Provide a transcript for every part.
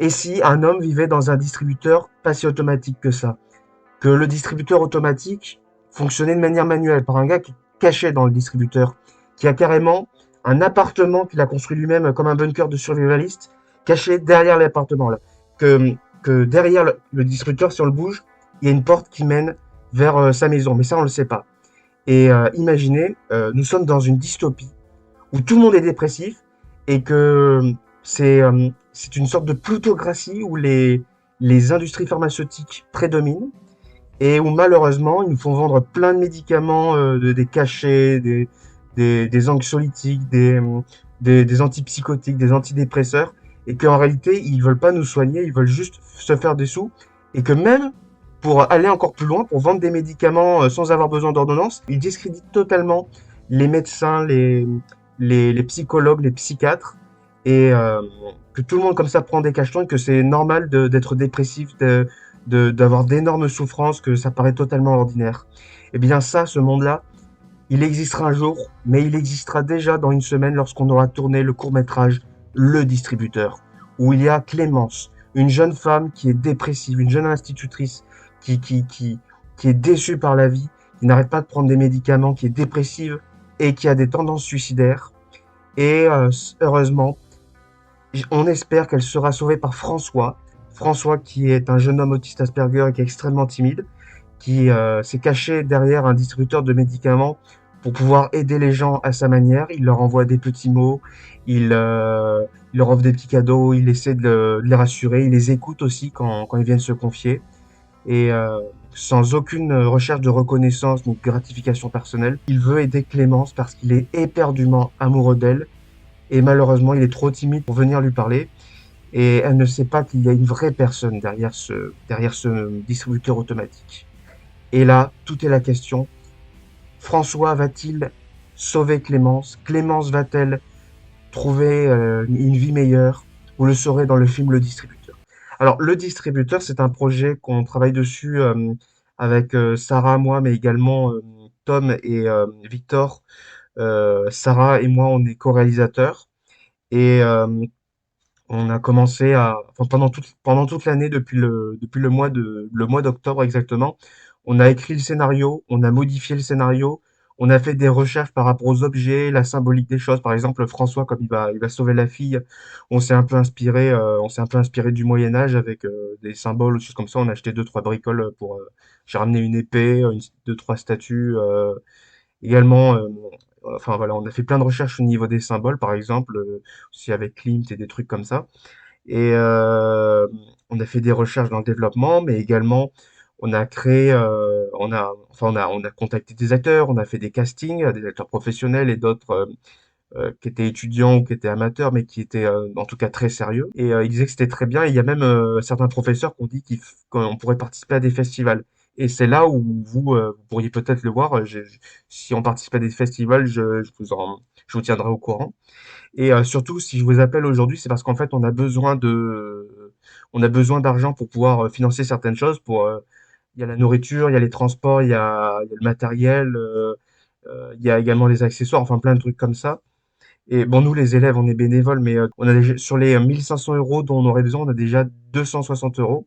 Et si un homme vivait dans un distributeur pas si automatique que ça? Que le distributeur automatique fonctionnait de manière manuelle par un gars qui est caché dans le distributeur, qui a carrément un appartement qu'il a construit lui-même comme un bunker de survivaliste, caché derrière l'appartement là. Que derrière le distributeur, si on le bouge, il y a une porte qui mène vers sa maison, mais ça on le sait pas. Et imaginez, nous sommes dans une dystopie où tout le monde est dépressif et que c'est une sorte de plutocratie où les industries pharmaceutiques prédominent et où malheureusement ils nous font vendre plein de médicaments, des cachets, des anxiolytiques, des antipsychotiques, des antidépresseurs, et qu'en réalité ils veulent pas nous soigner, ils veulent juste se faire des sous, et que même pour aller encore plus loin, pour vendre des médicaments sans avoir besoin d'ordonnance, ils discréditent totalement les médecins, les psychologues, les psychiatres, et que tout le monde comme ça prend des cachetons, et que c'est normal d'être dépressif, d'avoir d'énormes souffrances, que ça paraît totalement ordinaire. Eh bien ça, ce monde-là, il existera un jour, mais il existera déjà dans une semaine lorsqu'on aura tourné le court-métrage Le Distributeur, où il y a Clémence, une jeune femme qui est dépressive, une jeune institutrice qui, qui, qui, qui est déçue par la vie, qui n'arrête pas de prendre des médicaments, qui est dépressive et qui a des tendances suicidaires. Et heureusement, on espère qu'elle sera sauvée par François. François qui est un jeune homme autiste Asperger et qui est extrêmement timide, qui s'est caché derrière un distributeur de médicaments pour pouvoir aider les gens à sa manière. Il leur envoie des petits mots, il leur offre des petits cadeaux, il essaie de les rassurer, il les écoute aussi quand ils viennent se confier. Et sans aucune recherche de reconnaissance ni de gratification personnelle, il veut aider Clémence parce qu'il est éperdument amoureux d'elle. Et malheureusement, il est trop timide pour venir lui parler. Et elle ne sait pas qu'il y a une vraie personne derrière ce distributeur automatique. Et là, tout est la question. François va-t-il sauver Clémence? Clémence va-t-elle trouver une vie meilleure? Vous le saurez dans le film Le Distributeur. Alors, Le Distributeur, c'est un projet qu'on travaille dessus avec Sarah, moi, mais également Tom et Victor. Sarah et moi, on est co-réalisateurs. Et on a commencé enfin, pendant toute l'année, depuis le mois d'octobre exactement, on a écrit le scénario, on a modifié le scénario, on a fait des recherches par rapport aux objets, la symbolique des choses. Par exemple, François, comme il va sauver la fille, on s'est un peu inspiré du Moyen Âge avec des symboles, choses comme ça. On a acheté deux, trois bricoles j'ai ramené une épée, deux, trois statues, également, enfin voilà, on a fait plein de recherches au niveau des symboles, par exemple, aussi avec Klimt et des trucs comme ça. Et on a fait des recherches dans le développement, mais également on a créé, on a contacté des acteurs, on a fait des castings, des acteurs professionnels et d'autres qui étaient étudiants ou qui étaient amateurs, mais qui étaient en tout cas très sérieux. Et ils disaient que c'était très bien. Et il y a même certains professeurs qui ont dit qu'on pourrait participer à des festivals. Et c'est là où vous pourriez peut-être le voir. Si on participe à des festivals, je vous tiendrai au courant. Et surtout, si je vous appelle aujourd'hui, c'est parce qu'en fait, on a besoin d'argent pour pouvoir financer certaines choses. Il y a la nourriture, il y a les transports, il y a le matériel, il y a également les accessoires, enfin plein de trucs comme ça. Et bon, nous, les élèves, on est bénévoles, mais on a sur les 1 500 € dont on aurait besoin, on a déjà 260 €.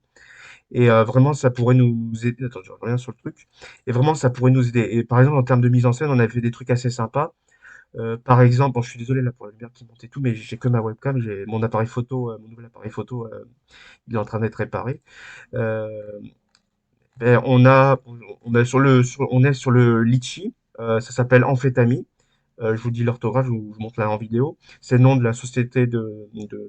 Et vraiment, ça pourrait nous aider. Attends, je reviens sur le truc. Et vraiment, ça pourrait nous aider. Et par exemple, en termes de mise en scène, on a fait des trucs assez sympas. Par exemple, bon, je suis désolé là pour la lumière qui monte et tout, mais j'ai que ma webcam, j'ai mon appareil photo, mon nouvel appareil photo, il est en train d'être réparé. Euh, ben, on est sur le litchi, ça s'appelle Amphétamie. Je vous dis l'orthographe, je vous montre là en vidéo. C'est le nom de la société le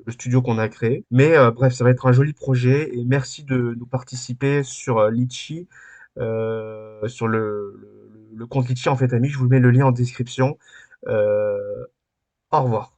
studio qu'on a créé. Mais bref, ça va être un joli projet et merci de nous participer sur Litchi, sur le compte Litchi Amphétamie. Je vous mets le lien en description. Euh, Au revoir.